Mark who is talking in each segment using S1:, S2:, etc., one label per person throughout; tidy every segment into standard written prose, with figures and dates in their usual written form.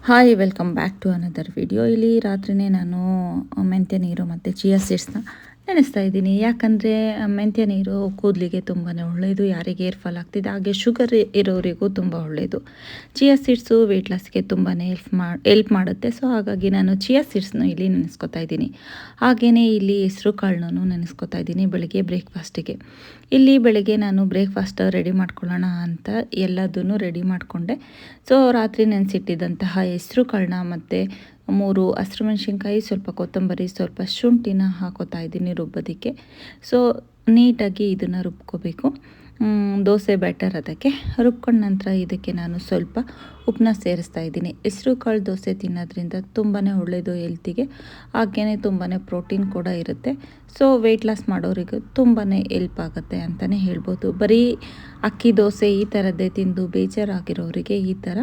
S1: Hi welcome back to another video. ಇಲ್ಲಿ ರಾತ್ರಿನೇ ನಾನು ಮೆಂತ್ಯ ನೀರು ಮತ್ತು ಚಿಯಾ ಸೀಡ್ಸ್ನ ನೆನೆಸ್ತಾ ಇದ್ದೀನಿ. ಯಾಕಂದರೆ ಮೆಂತ್ಯ ನೀರು ಕೂದಲಿಗೆ ತುಂಬಾ ಒಳ್ಳೆಯದು, ಯಾರಿಗೆ ಏರ್ ಫಾಲ್ ಆಗ್ತಿದೆ ಹಾಗೆ ಶುಗರ್ ಇರೋರಿಗೂ ತುಂಬ ಒಳ್ಳೆಯದು. ಚಿಯಾ ಸೀಡ್ಸು ವೆಯ್ಟ್ ಲಾಸ್ಗೆ ತುಂಬಾ ಹೆಲ್ಪ್ ಮಾಡುತ್ತೆ. ಸೊ ಹಾಗಾಗಿ ನಾನು ಚಿಯಾ ಸೀಡ್ಸ್ನ ಇಲ್ಲಿ ನೆನೆಸ್ಕೊತಾ ಇದ್ದೀನಿ. ಹಾಗೆಯೇ ಇಲ್ಲಿ ಹೆಸರು ಕಾಳನ್ನು ನೆನೆಸ್ಕೊತಾ ಇದ್ದೀನಿ ಬೆಳಗ್ಗೆ ಬ್ರೇಕ್ಫಾಸ್ಟಿಗೆ. ಇಲ್ಲಿ ಬೆಳಗ್ಗೆ ನಾನು ಬ್ರೇಕ್ಫಾಸ್ಟ್ ರೆಡಿ ಮಾಡ್ಕೊಳ್ಳೋಣ ಅಂತ ಎಲ್ಲದನ್ನು ರೆಡಿ ಮಾಡಿಕೊಂಡೆ. ಸೊ ರಾತ್ರಿ ನೆನೆಸಿಟ್ಟಿದ್ದಂತಹ ಹೆಸರು ಕಾಳನ್ನ ಮತ್ತು 3 ಹಸಿರು ಮೆಣಸಿನ್ಕಾಯಿ, ಸ್ವಲ್ಪ ಕೊತ್ತಂಬರಿ, ಸ್ವಲ್ಪ ಶುಂಠಿನ ಹಾಕೋತಾ ಇದ್ದೀನಿ ರುಬ್ಬೋದಕ್ಕೆ. ಸೊ ನೀಟಾಗಿ ಇದನ್ನು ರುಬ್ಕೋಬೇಕು. ದೋಸೆ ಬ್ಯಾಟರ್ ಅದಕ್ಕೆ ರುಬ್ಕೊಂಡ ನಂತರ ಇದಕ್ಕೆ ನಾನು ಸ್ವಲ್ಪ ಉಪ್ಪನ್ನ ಸೇರಿಸ್ತಾ ಇದ್ದೀನಿ. ಹೆಸರು ಕಾಳು ದೋಸೆ ತಿನ್ನೋದ್ರಿಂದ ತುಂಬಾ ಒಳ್ಳೆಯದು ಹೆಲ್ತಿಗೆ, ಹಾಗೆಯೇ ತುಂಬಾ ಪ್ರೋಟೀನ್ ಕೂಡ ಇರುತ್ತೆ. ಸೊ ವೆಯ್ಟ್ ಲಾಸ್ ಮಾಡೋರಿಗೆ ತುಂಬಾ ಹೆಲ್ಪ್ ಆಗುತ್ತೆ ಅಂತಲೇ ಹೇಳ್ಬೋದು. ಬರೀ ಅಕ್ಕಿ ದೋಸೆ ಈ ಥರದ್ದೇ ತಿಂದು ಬೇಜಾರಾಗಿರೋರಿಗೆ ಈ ಥರ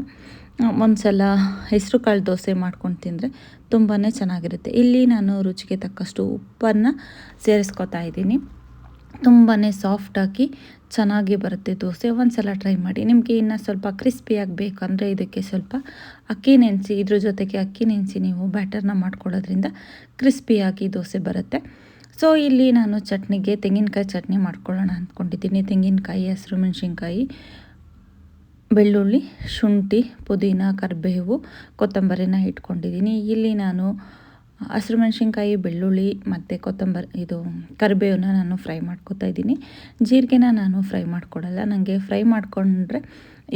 S1: ಒಂದು ಸಲ ಹೆಸರು ಕಾಳು ದೋಸೆ ಮಾಡ್ಕೊಂಡು ತಿಂದರೆ ತುಂಬಾ ಚೆನ್ನಾಗಿರುತ್ತೆ. ಇಲ್ಲಿ ನಾನು ರುಚಿಗೆ ತಕ್ಕಷ್ಟು ಉಪ್ಪನ್ನು ಸೇರಿಸ್ಕೊತಾ ಇದ್ದೀನಿ. ತುಂಬಾ ಸಾಫ್ಟಾಗಿ ಚೆನ್ನಾಗಿ ಬರುತ್ತೆ ದೋಸೆ. ಒಂದು ಸಲ ಟ್ರೈ ಮಾಡಿ. ನಿಮಗೆ ಇನ್ನೂ ಸ್ವಲ್ಪ ಕ್ರಿಸ್ಪಿಯಾಗಿ ಬೇಕಂದರೆ ಇದಕ್ಕೆ ಸ್ವಲ್ಪ ಅಕ್ಕಿ ನೆನೆಸಿ, ಇದ್ರ ಜೊತೆಗೆ ಅಕ್ಕಿ ನೆನೆಸಿ ನೀವು ಬ್ಯಾಟರ್ನ ಮಾಡ್ಕೊಳ್ಳೋದ್ರಿಂದ ಕ್ರಿಸ್ಪಿಯಾಗಿ ದೋಸೆ ಬರುತ್ತೆ. ಸೊ ಇಲ್ಲಿ ನಾನು ಚಟ್ನಿಗೆ ತೆಂಗಿನಕಾಯಿ ಚಟ್ನಿ ಮಾಡ್ಕೊಳ್ಳೋಣ ಅಂದ್ಕೊಂಡಿದ್ದೀನಿ. ತೆಂಗಿನಕಾಯಿ, ಹಸಿರು ಮೆಣಸಿನ್ಕಾಯಿ, ಬೆಳ್ಳುಳ್ಳಿ, ಶುಂಠಿ, ಪುದೀನ, ಕರಿಬೇವು, ಕೊತ್ತಂಬರಿನ ಇಟ್ಕೊಂಡಿದ್ದೀನಿ. ಇಲ್ಲಿ ನಾನು ಹಸಿರು ಮೆಣಸಿನ್ಕಾಯಿ, ಬೆಳ್ಳುಳ್ಳಿ ಮತ್ತು ಕರಿಬೇವನ್ನ ನಾನು ಫ್ರೈ ಮಾಡ್ಕೊತಾ ಇದ್ದೀನಿ. ಜೀರಿಗೆನ ನಾನು ಫ್ರೈ ಮಾಡ್ಕೊಡಲ್ಲ, ನನಗೆ ಫ್ರೈ ಮಾಡಿಕೊಂಡ್ರೆ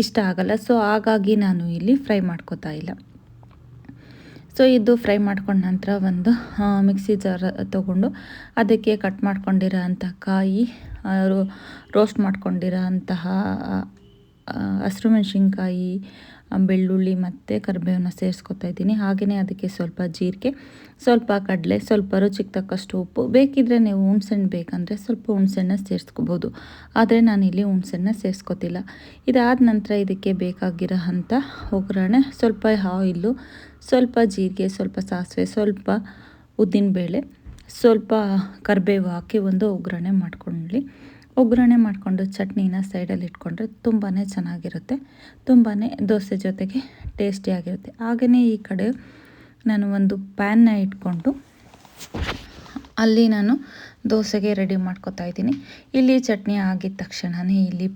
S1: ಇಷ್ಟ ಆಗಲ್ಲ. ಸೊ ಹಾಗಾಗಿ ನಾನು ಇಲ್ಲಿ ಫ್ರೈ ಮಾಡ್ಕೊತಾ ಇಲ್ಲ. ಸೊ ಇದು ಫ್ರೈ ಮಾಡ್ಕೊಂಡ ನಂತರ ಒಂದು ಮಿಕ್ಸಿ ಜಾರ್ ತೊಗೊಂಡು ಅದಕ್ಕೆ ಕಟ್ ಮಾಡ್ಕೊಂಡಿರೋ ಅಂಥ ಕಾಯಿ, ರೋಸ್ಟ್ ಮಾಡ್ಕೊಂಡಿರೋ ಅಂತಹ ಹಸಿರು ಮೆಣಸಿನ್ಕಾಯಿ, ಬೆಳ್ಳುಳ್ಳಿ ಮತ್ತು ಕರಿಬೇವನ್ನ ಸೇರಿಸ್ಕೊತಾ ಇದ್ದೀನಿ. ಹಾಗೆಯೇ ಅದಕ್ಕೆ ಸ್ವಲ್ಪ ಜೀರಿಗೆ, ಸ್ವಲ್ಪ ಕಡಲೆ, ಸ್ವಲ್ಪ ರುಚಿಗೆ ತಕ್ಕಷ್ಟು ಉಪ್ಪು. ಬೇಕಿದ್ದರೆ ನೀವು ಹುಣಸೆಹಣ್ಣು ಬೇಕಂದರೆ ಸ್ವಲ್ಪ ಹುಣಸೆಹಣ್ಣ ಸೇರಿಸ್ಕೋಬೋದು, ಆದರೆ ನಾನಿಲ್ಲಿ ಹುಣಸೆಹಣ್ಣ ಸೇರಿಸ್ಕೊತಿಲ್ಲ. ಇದಾದ ನಂತರ ಇದಕ್ಕೆ ಬೇಕಾಗಿರೋ ಅಂಥ ಒಗ್ಗರಣೆ, ಸ್ವಲ್ಪ ಆಯಿಲು, ಸ್ವಲ್ಪ ಜೀರಿಗೆ, ಸ್ವಲ್ಪ ಸಾಸಿವೆ, ಸ್ವಲ್ಪ ಉದ್ದಿನಬೇಳೆ, ಸ್ವಲ್ಪ ಕರಿಬೇವು ಹಾಕಿ ಒಂದು ಒಗ್ಗರಣೆ ಮಾಡ್ಕೊಳ್ಳಿ. ಒಗ್ಗರಣೆ ಮಾಡಿಕೊಂಡು ಚಟ್ನಿನ ಸೈಡಲ್ಲಿ ಇಟ್ಕೊಂಡ್ರೆ ತುಂಬಾ ಚೆನ್ನಾಗಿರುತ್ತೆ, ತುಂಬಾ ದೋಸೆ ಜೊತೆಗೆ ಟೇಸ್ಟಿಯಾಗಿರುತ್ತೆ. ಹಾಗೆಯೇ ಈ ಕಡೆ ನಾನು ಒಂದು ಪ್ಯಾನ್ನ ಇಟ್ಕೊಂಡು ಅಲ್ಲಿ ನಾನು ದೋಸೆಗೆ ರೆಡಿ ಮಾಡ್ಕೊತಾ ಇದ್ದೀನಿ. ಇಲ್ಲಿ ಚಟ್ನಿ ಆಗಿದ ತಕ್ಷಣವೇ ಇಲ್ಲಿ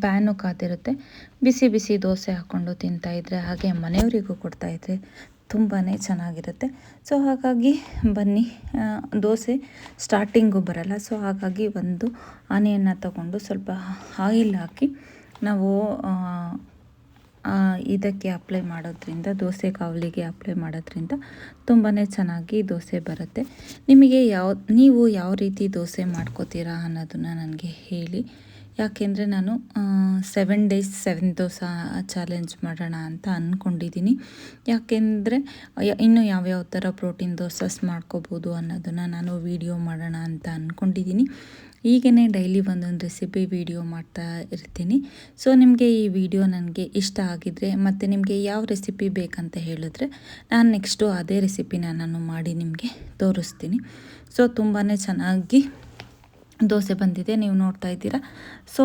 S1: ಪ್ಯಾನು ಕಾದಿರುತ್ತೆ. ಬಿಸಿ ಬಿಸಿ ದೋಸೆ ಹಾಕ್ಕೊಂಡು ತಿಂತಾಯಿದ್ರೆ, ಹಾಗೆ ಮನೆಯವರಿಗೂ ಕೊಡ್ತಾಯಿದ್ರೆ ತುಂಬಾ ಚೆನ್ನಾಗಿರುತ್ತೆ. ಸೊ ಹಾಗಾಗಿ ಬನ್ನಿ, ದೋಸೆ ಸ್ಟಾರ್ಟಿಂಗು ಬರಲ್ಲ. ಸೊ ಹಾಗಾಗಿ ಒಂದು ಆನಿಯನ್ನ ತಗೊಂಡು ಸ್ವಲ್ಪ ಆಯಿಲ್ ಹಾಕಿ ನಾವು ಇದಕ್ಕೆ ಅಪ್ಲೈ ಮಾಡೋದ್ರಿಂದ, ದೋಸೆ ಕಾವಲಿಗೆ ಅಪ್ಲೈ ಮಾಡೋದ್ರಿಂದ ತುಂಬಾ ಚೆನ್ನಾಗಿ ದೋಸೆ ಬರುತ್ತೆ. ನೀವು ಯಾವ ರೀತಿ ದೋಸೆ ಮಾಡ್ಕೋತೀರಾ ಅನ್ನೋದನ್ನು ನನಗೆ ಹೇಳಿ. ಯಾಕೆಂದರೆ ನಾನು 7 days 7 ದೋಸೆ ಚಾಲೆಂಜ್ ಮಾಡೋಣ ಅಂತ ಅಂದ್ಕೊಂಡಿದ್ದೀನಿ. ಯಾಕೆಂದರೆ ಇನ್ನು ಯಾವ್ಯಾವ ಥರ ಪ್ರೋಟೀನ್ ದೋಸೆಸ್ ಮಾಡ್ಕೋಬೋದು ಅನ್ನೋದನ್ನು ನಾನು ವಿಡಿಯೋ ಮಾಡೋಣ ಅಂತ ಅಂದ್ಕೊಂಡಿದ್ದೀನಿ. ಹೀಗೇ ಡೈಲಿ ಒಂದೊಂದು ರೆಸಿಪಿ ವಿಡಿಯೋ ಮಾಡ್ತಾ ಇರ್ತೀನಿ. ಸೊ ನಿಮಗೆ ಈ ವಿಡಿಯೋ ನನಗೆ ಇಷ್ಟ ಆಗಿದ್ದರೆ ಮತ್ತು ನಿಮಗೆ ಯಾವ ರೆಸಿಪಿ ಬೇಕಂತ ಹೇಳಿದ್ರೆ ನಾನು ನೆಕ್ಸ್ಟು ಅದೇ ರೆಸಿಪಿನ ನಾನು ಮಾಡಿ ನಿಮಗೆ ತೋರಿಸ್ತೀನಿ. ಸೊ ತುಂಬಾ ಚೆನ್ನಾಗಿ ದೋಸೆ ಬಂದಿದೆ, ನೀವು ನೋಡ್ತಾ ಇದ್ದೀರಾ. ಸೊ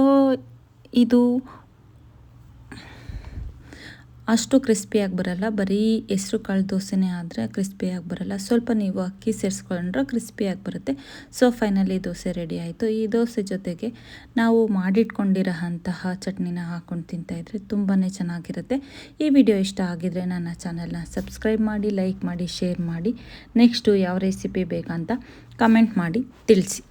S1: ಇದು ಅಷ್ಟು ಕ್ರಿಸ್ಪಿಯಾಗಿ ಬರಲ್ಲ, ಬರೀ ಹೆಸ್ರು ಕಾಳು ದೋಸೆನೇ ಆದರೆ ಕ್ರಿಸ್ಪಿಯಾಗಿ ಬರಲ್ಲ. ಸ್ವಲ್ಪ ನೀವು ಅಕ್ಕಿ ಸೇರಿಸ್ಕೊಂಡ್ರೆ ಕ್ರಿಸ್ಪಿಯಾಗಿ ಬರುತ್ತೆ. ಸೊ ಫೈನಲಿ ದೋಸೆ ರೆಡಿ ಆಯಿತು. ಈ ದೋಸೆ ಜೊತೆಗೆ ನಾವು ಮಾಡಿಟ್ಕೊಂಡಿರೋ ಅಂತಹ ಚಟ್ನಿನ ಹಾಕ್ಕೊಂಡು ತಿಂತಾಯಿದ್ರೆ ತುಂಬಾ ಚೆನ್ನಾಗಿರುತ್ತೆ. ಈ ವಿಡಿಯೋ ಇಷ್ಟ ಆಗಿದರೆ ನನ್ನ ಚಾನಲ್ನ ಸಬ್ಸ್ಕ್ರೈಬ್ ಮಾಡಿ, ಲೈಕ್ ಮಾಡಿ, ಶೇರ್ ಮಾಡಿ. ನೆಕ್ಸ್ಟು ಯಾವ ರೆಸಿಪಿ ಬೇಕಂತ ಕಮೆಂಟ್ ಮಾಡಿ ತಿಳಿಸಿ.